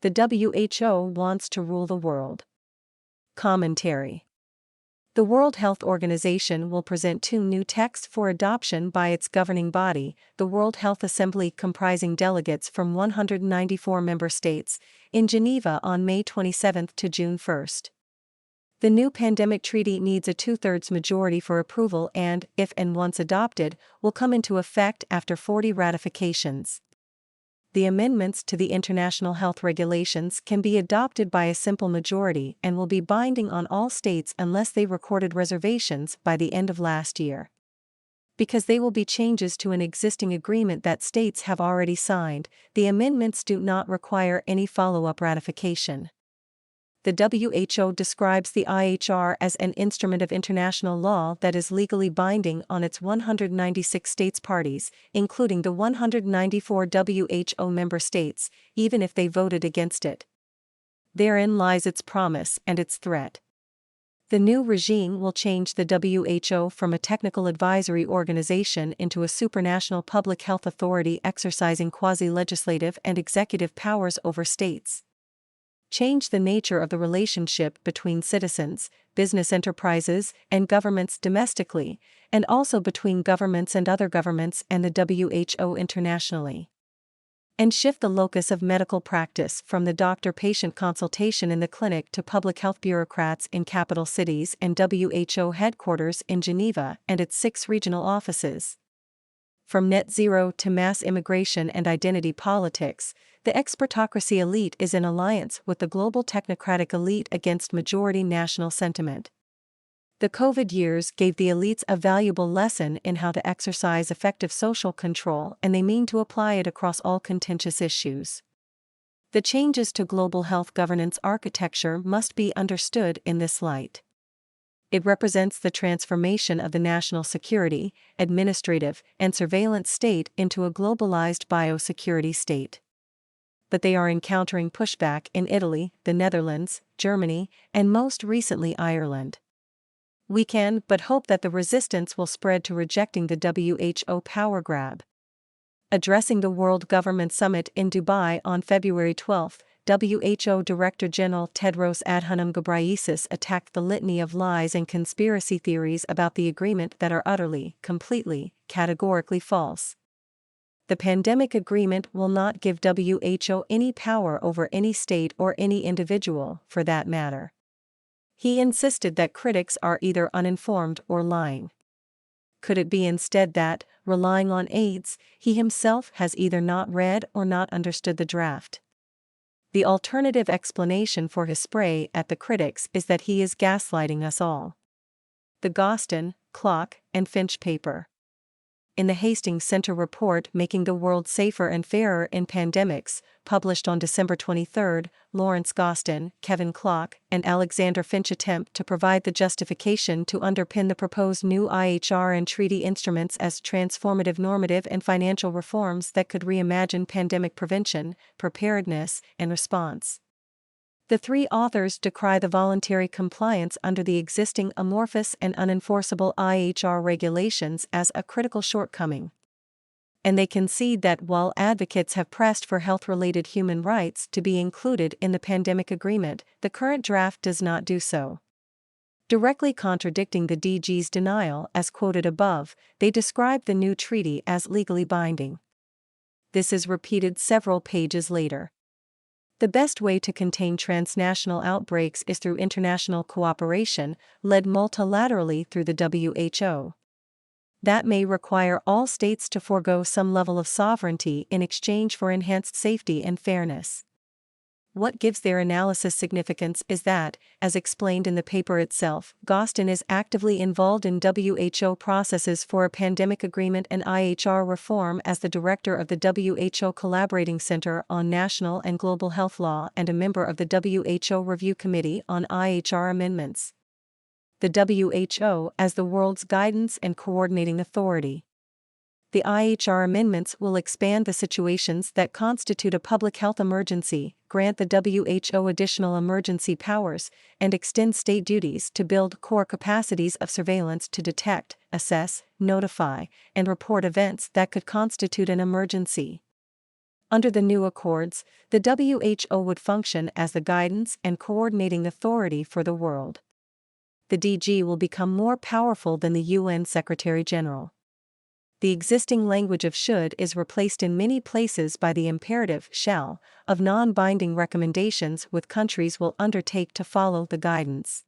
The WHO wants to rule the world. Commentary. The World Health Organization will present 2 new texts for adoption by its governing body, the World Health Assembly, comprising delegates from 194 member states, in Geneva on May 27 to June 1. The new pandemic treaty needs a 2/3 majority for approval and, if and once adopted, will come into effect after 40 ratifications. The amendments to the international health regulations can be adopted by a simple majority and will be binding on all states unless they recorded reservations by the end of last year. Because they will be changes to an existing agreement that states have already signed, the amendments do not require any follow-up ratification. The WHO describes the IHR as an instrument of international law that is legally binding on its 196 states parties, including the 194 WHO member states, even if they voted against it. Therein lies its promise and its threat. The new regime will change the WHO from a technical advisory organization into a supranational public health authority exercising quasi-legislative and executive powers over states. Change the nature of the relationship between citizens, business enterprises, and governments domestically, and also between governments and other governments and the WHO internationally. And shift the locus of medical practice from the doctor-patient consultation in the clinic to public health bureaucrats in capital cities and WHO headquarters in Geneva and its 6 regional offices. From net zero to mass immigration and identity politics, the expertocracy elite is in alliance with the global technocratic elite against majority national sentiment. The COVID years gave the elites a valuable lesson in how to exercise effective social control, and they mean to apply it across all contentious issues. The changes to global health governance architecture must be understood in this light. It represents the transformation of the national security, administrative, and surveillance state into a globalized biosecurity state. But they are encountering pushback in Italy, the Netherlands, Germany, and most recently Ireland. We can but hope that the resistance will spread to rejecting the WHO power grab. Addressing the World Government Summit in Dubai on February 12, WHO Director General Tedros Adhanom Ghebreyesus attacked the litany of lies and conspiracy theories about the agreement that are utterly, completely, categorically false. The pandemic agreement will not give WHO any power over any state or any individual, for that matter. He insisted that critics are either uninformed or lying. Could it be instead that, relying on aides, he himself has either not read or not understood the draft? The alternative explanation for his spray at the critics is that he is gaslighting us all. The Gostin, Clock, and Finch paper. In the Hastings Center report Making the World Safer and Fairer in Pandemics, published on December 23, Lawrence Gostin, Kevin Clock, and Alexander Finch attempt to provide the justification to underpin the proposed new IHR and treaty instruments as transformative normative and financial reforms that could reimagine pandemic prevention, preparedness, and response. The 3 authors decry the voluntary compliance under the existing amorphous and unenforceable IHR regulations as a critical shortcoming. And they concede that while advocates have pressed for health-related human rights to be included in the pandemic agreement, the current draft does not do so. Directly contradicting the DG's denial as quoted above, they describe the new treaty as legally binding. This is repeated several pages later. The best way to contain transnational outbreaks is through international cooperation, led multilaterally through the WHO. That may require all states to forego some level of sovereignty in exchange for enhanced safety and fairness. What gives their analysis significance is that, as explained in the paper itself, Gostin is actively involved in WHO processes for a pandemic agreement and IHR reform as the director of the WHO Collaborating Center on National and Global Health Law and a member of the WHO Review Committee on IHR Amendments. The WHO as the world's guidance and coordinating authority. The IHR amendments will expand the situations that constitute a public health emergency, grant the WHO additional emergency powers, and extend state duties to build core capacities of surveillance to detect, assess, notify, and report events that could constitute an emergency. Under the new accords, the WHO would function as the guidance and coordinating authority for the world. The DG will become more powerful than the UN Secretary General. The existing language of should is replaced in many places by the imperative shall of non-binding recommendations, with countries will undertake to follow the guidance.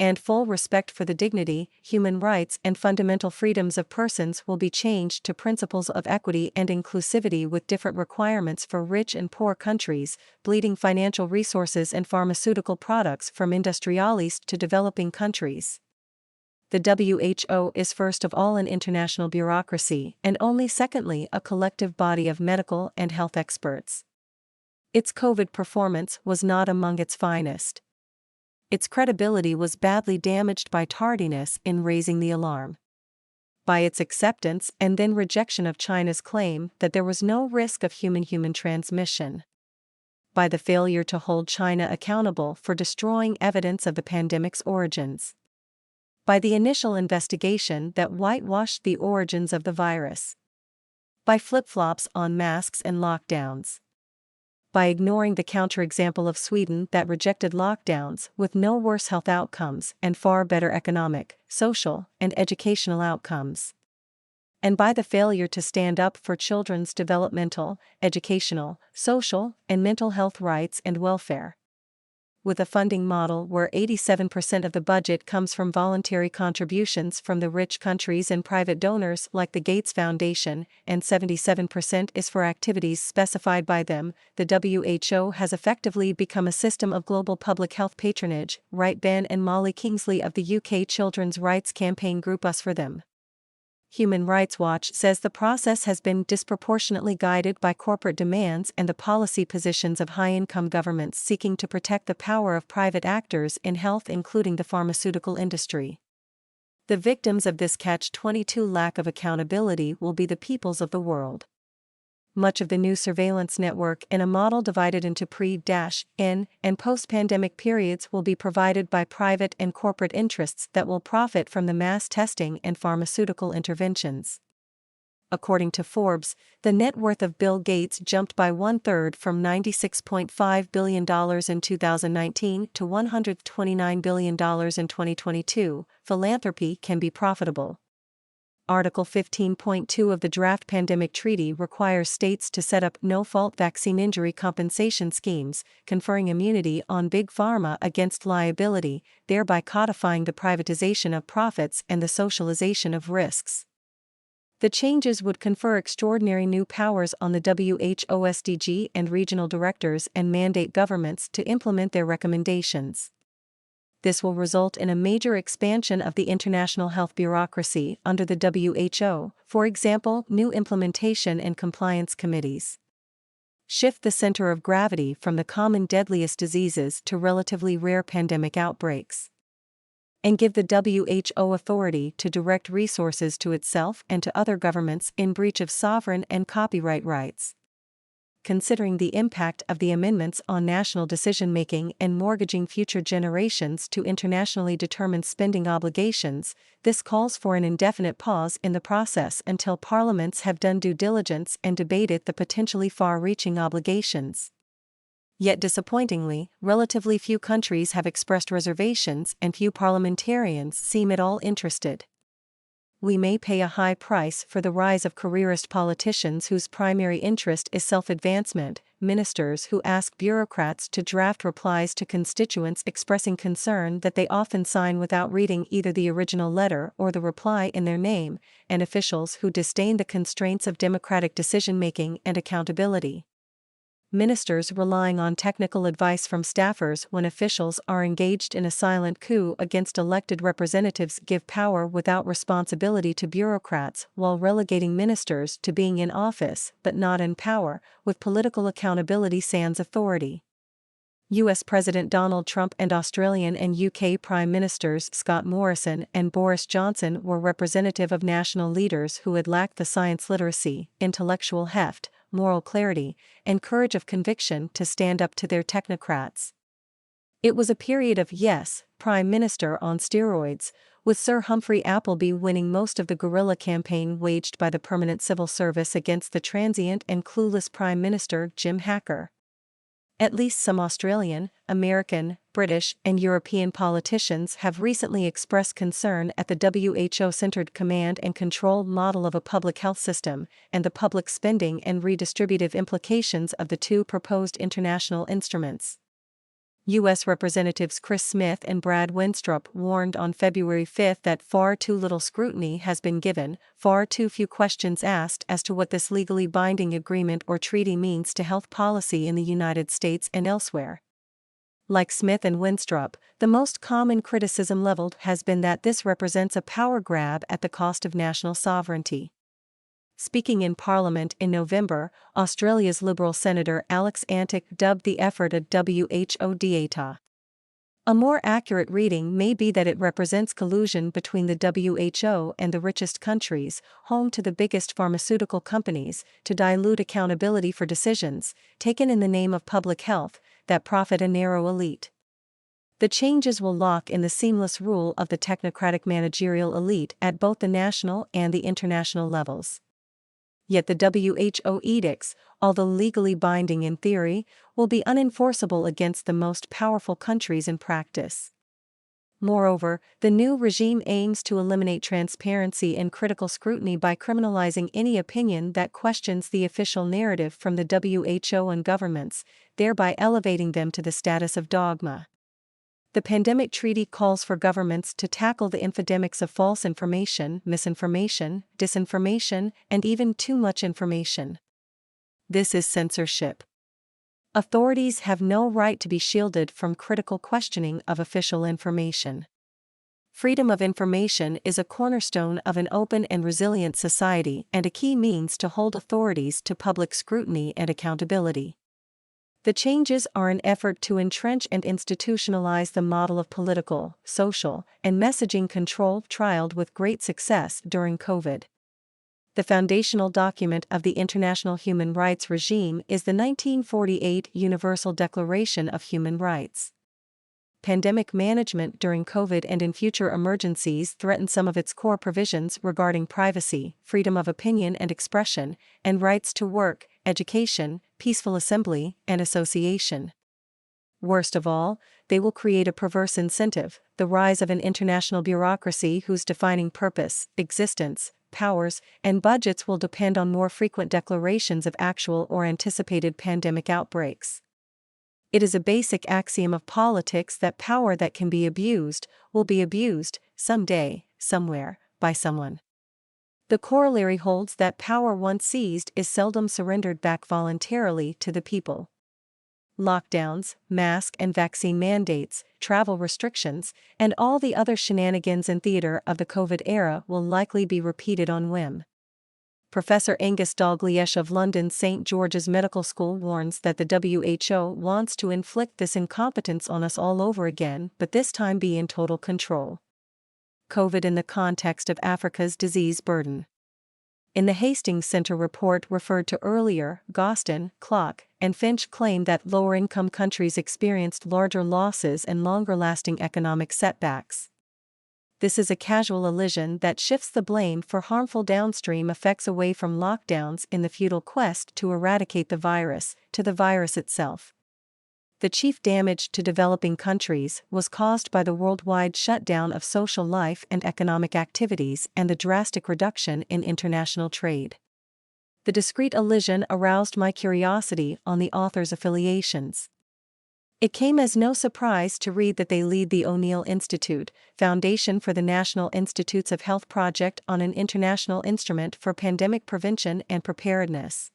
And full respect for the dignity, human rights and fundamental freedoms of persons will be changed to principles of equity and inclusivity, with different requirements for rich and poor countries, bleeding financial resources and pharmaceutical products from industrialist to developing countries. The WHO is first of all an international bureaucracy, and only secondly a collective body of medical and health experts. Its COVID performance was not among its finest. Its credibility was badly damaged by tardiness in raising the alarm, by its acceptance and then rejection of China's claim that there was no risk of human-human transmission, by the failure to hold China accountable for destroying evidence of the pandemic's origins, by the initial investigation that whitewashed the origins of the virus, by flip-flops on masks and lockdowns, by ignoring the counterexample of Sweden that rejected lockdowns with no worse health outcomes and far better economic, social, and educational outcomes, and by the failure to stand up for children's developmental, educational, social, and mental health rights and welfare. With a funding model where 87% of the budget comes from voluntary contributions from the rich countries and private donors like the Gates Foundation, and 77% is for activities specified by them, the WHO has effectively become a system of global public health patronage, write Ben and Molly Kingsley of the UK children's rights campaign group Us For Them. Human Rights Watch says the process has been disproportionately guided by corporate demands and the policy positions of high-income governments seeking to protect the power of private actors in health, including the pharmaceutical industry. The victims of this catch-22 lack of accountability will be the peoples of the world. Much of the new surveillance network in a model divided into pre-in and post-pandemic periods will be provided by private and corporate interests that will profit from the mass testing and pharmaceutical interventions. According to Forbes, the net worth of Bill Gates jumped by one-third from $96.5 billion in 2019 to $129 billion in 2022. Philanthropy can be profitable. Article 15.2 of the draft pandemic treaty requires states to set up no-fault vaccine injury compensation schemes, conferring immunity on Big Pharma against liability, thereby codifying the privatization of profits and the socialization of risks. The changes would confer extraordinary new powers on the WHO SDG and regional directors and mandate governments to implement their recommendations. This will result in a major expansion of the international health bureaucracy under the WHO, for example, new implementation and compliance committees. Shift the center of gravity from the common deadliest diseases to relatively rare pandemic outbreaks. And give the WHO authority to direct resources to itself and to other governments in breach of sovereign and copyright rights. Considering the impact of the amendments on national decision-making and mortgaging future generations to internationally determined spending obligations, this calls for an indefinite pause in the process until parliaments have done due diligence and debated the potentially far-reaching obligations. Yet disappointingly, relatively few countries have expressed reservations and few parliamentarians seem at all interested. We may pay a high price for the rise of careerist politicians whose primary interest is self-advancement, ministers who ask bureaucrats to draft replies to constituents expressing concern that they often sign without reading either the original letter or the reply in their name, and officials who disdain the constraints of democratic decision-making and accountability. Ministers relying on technical advice from staffers when officials are engaged in a silent coup against elected representatives give power without responsibility to bureaucrats while relegating ministers to being in office but not in power, with political accountability sans authority. US President Donald Trump and Australian and UK Prime Ministers Scott Morrison and Boris Johnson were representative of national leaders who had lacked the science literacy, intellectual heft, moral clarity, and courage of conviction to stand up to their technocrats. It was a period of yes, Prime Minister on steroids, with Sir Humphrey Appleby winning most of the guerrilla campaign waged by the Permanent Civil Service against the transient and clueless Prime Minister Jim Hacker. At least some Australian, American, British, and European politicians have recently expressed concern at the WHO-centered command and control model of a public health system, and the public spending and redistributive implications of the two proposed international instruments. U.S. Representatives Chris Smith and Brad Wenstrup warned on February 5 that far too little scrutiny has been given, far too few questions asked as to what this legally binding agreement or treaty means to health policy in the United States and elsewhere. Like Smith and Wenstrup, the most common criticism leveled has been that this represents a power grab at the cost of national sovereignty. Speaking in Parliament in November, Australia's Liberal Senator Alex Antic dubbed the effort a WHO data. A more accurate reading may be that it represents collusion between the WHO and the richest countries, home to the biggest pharmaceutical companies, to dilute accountability for decisions, taken in the name of public health, that profit a narrow elite. The changes will lock in the seamless rule of the technocratic managerial elite at both the national and the international levels. Yet the WHO edicts, although legally binding in theory, will be unenforceable against the most powerful countries in practice. Moreover, the new regime aims to eliminate transparency and critical scrutiny by criminalizing any opinion that questions the official narrative from the WHO and governments, thereby elevating them to the status of dogma. The pandemic treaty calls for governments to tackle the infodemics of false information, misinformation, disinformation, and even too much information. This is censorship. Authorities have no right to be shielded from critical questioning of official information. Freedom of information is a cornerstone of an open and resilient society and a key means to hold authorities to public scrutiny and accountability. The changes are an effort to entrench and institutionalize the model of political, social, and messaging control trialed with great success during COVID. The foundational document of the international human rights regime is the 1948 Universal Declaration of Human Rights. Pandemic management during COVID and in future emergencies threaten some of its core provisions regarding privacy, freedom of opinion and expression, and rights to work, education, peaceful assembly, and association. Worst of all, they will create a perverse incentive, the rise of an international bureaucracy whose defining purpose, existence, powers, and budgets will depend on more frequent declarations of actual or anticipated pandemic outbreaks. It is a basic axiom of politics that power that can be abused will be abused, someday, somewhere, by someone. The corollary holds that power once seized is seldom surrendered back voluntarily to the people. Lockdowns, mask and vaccine mandates, travel restrictions, and all the other shenanigans and theater of the COVID era will likely be repeated on whim. Professor Angus Dalgleish of London's St. George's Medical School warns that the WHO wants to inflict this incompetence on us all over again, but this time be in total control. COVID in the context of Africa's disease burden. In the Hastings Center report referred to earlier, Gostin, Klock, and Finch claim that lower-income countries experienced larger losses and longer-lasting economic setbacks. This is a casual elision that shifts the blame for harmful downstream effects away from lockdowns in the futile quest to eradicate the virus, to the virus itself. The chief damage to developing countries was caused by the worldwide shutdown of social life and economic activities and the drastic reduction in international trade. The discrete elision aroused my curiosity on the author's affiliations. It came as no surprise to read that they lead the O'Neill Institute, Foundation for the National Institutes of Health project on an international instrument for pandemic prevention and preparedness.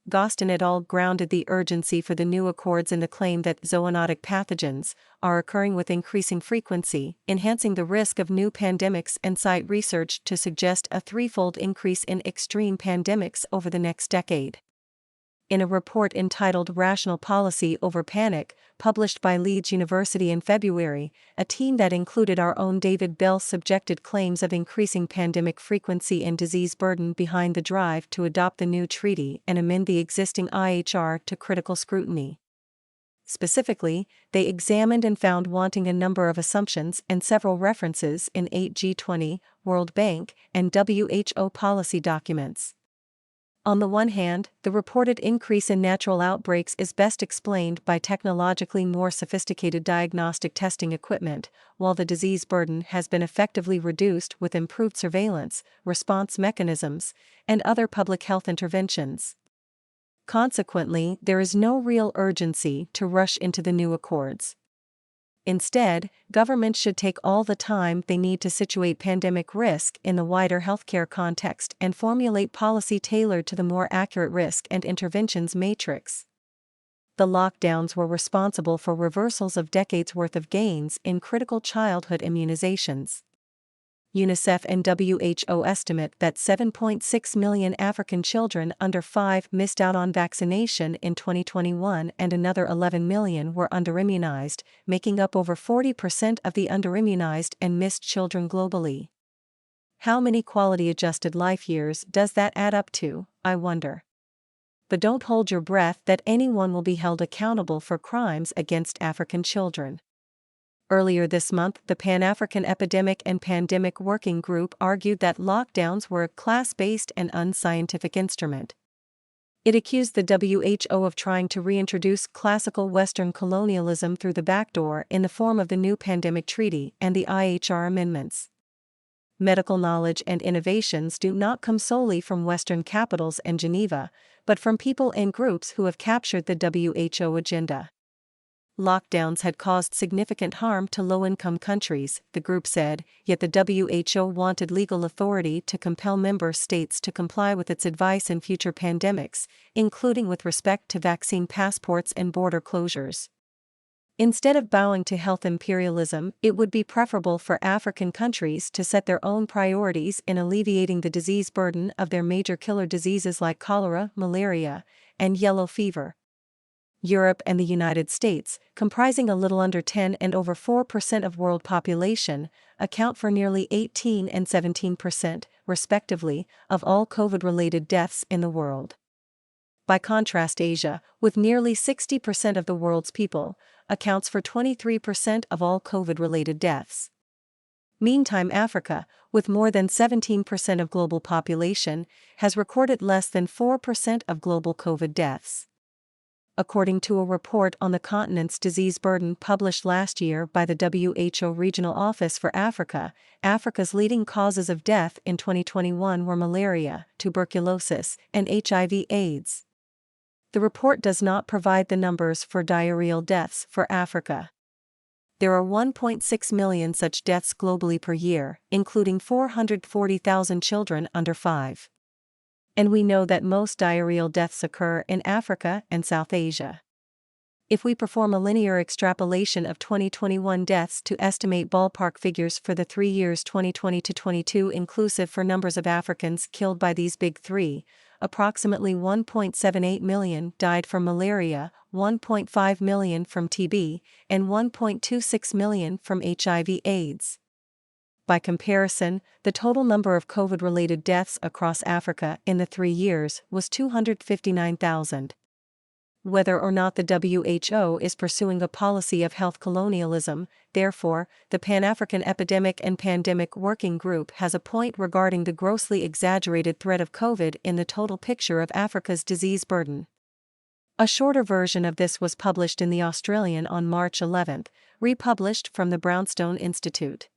Gostin et al. Grounded the urgency for the new accords in the claim that zoonotic pathogens are occurring with increasing frequency, enhancing the risk of new pandemics, and cite research to suggest a threefold increase in extreme pandemics over the next decade. In a report entitled Rational Policy Over Panic, published by Leeds University in February, a team that included our own David Bell subjected claims of increasing pandemic frequency and disease burden behind the drive to adopt the new treaty and amend the existing IHR to critical scrutiny. Specifically, they examined and found wanting a number of assumptions and several references in 8 G20, World Bank, and WHO policy documents. On the one hand, the reported increase in natural outbreaks is best explained by technologically more sophisticated diagnostic testing equipment, while the disease burden has been effectively reduced with improved surveillance, response mechanisms, and other public health interventions. Consequently, there is no real urgency to rush into the new accords. Instead, governments should take all the time they need to situate pandemic risk in the wider healthcare context and formulate policy tailored to the more accurate risk and interventions matrix. The lockdowns were responsible for reversals of decades' worth of gains in critical childhood immunizations. UNICEF and WHO estimate that 7.6 million African children under 5 missed out on vaccination in 2021 and another 11 million were underimmunized, making up over 40% of the underimmunized and missed children globally. How many quality-adjusted life years does that add up to, I wonder? But don't hold your breath that anyone will be held accountable for crimes against African children. Earlier this month, the Pan-African Epidemic and Pandemic Working Group argued that lockdowns were a class-based and unscientific instrument. It accused the WHO of trying to reintroduce classical Western colonialism through the back door in the form of the new Pandemic Treaty and the IHR amendments. Medical knowledge and innovations do not come solely from Western capitals and Geneva, but from people and groups who have captured the WHO agenda. Lockdowns had caused significant harm to low-income countries, the group said, yet the WHO wanted legal authority to compel member states to comply with its advice in future pandemics, including with respect to vaccine passports and border closures. Instead of bowing to health imperialism, it would be preferable for African countries to set their own priorities in alleviating the disease burden of their major killer diseases like cholera, malaria, and yellow fever. Europe and the United States, comprising a little under 10 and over 4% of world population, account for nearly 18 and 17%, respectively, of all COVID-related deaths in the world. By contrast, Asia, with nearly 60% of the world's people, accounts for 23% of all COVID-related deaths. Meantime, Africa, with more than 17% of global population, has recorded less than 4% of global COVID deaths. According to a report on the continent's disease burden published last year by the WHO Regional Office for Africa, Africa's leading causes of death in 2021 were malaria, tuberculosis, and HIV/AIDS. The report does not provide the numbers for diarrheal deaths for Africa. There are 1.6 million such deaths globally per year, including 440,000 children under 5. And we know that most diarrheal deaths occur in Africa and South Asia. If we perform a linear extrapolation of 2021 deaths to estimate ballpark figures for the 3 years 2020 to 22 inclusive for numbers of Africans killed by these big three, approximately 1.78 million died from malaria, 1.5 million from TB, and 1.26 million from HIV/AIDS. By comparison, the total number of COVID-related deaths across Africa in the 3 years was 259,000. Whether or not the WHO is pursuing a policy of health colonialism, therefore, the Pan-African Epidemic and Pandemic Working Group has a point regarding the grossly exaggerated threat of COVID in the total picture of Africa's disease burden. A shorter version of this was published in The Australian on March 11, republished from the Brownstone Institute.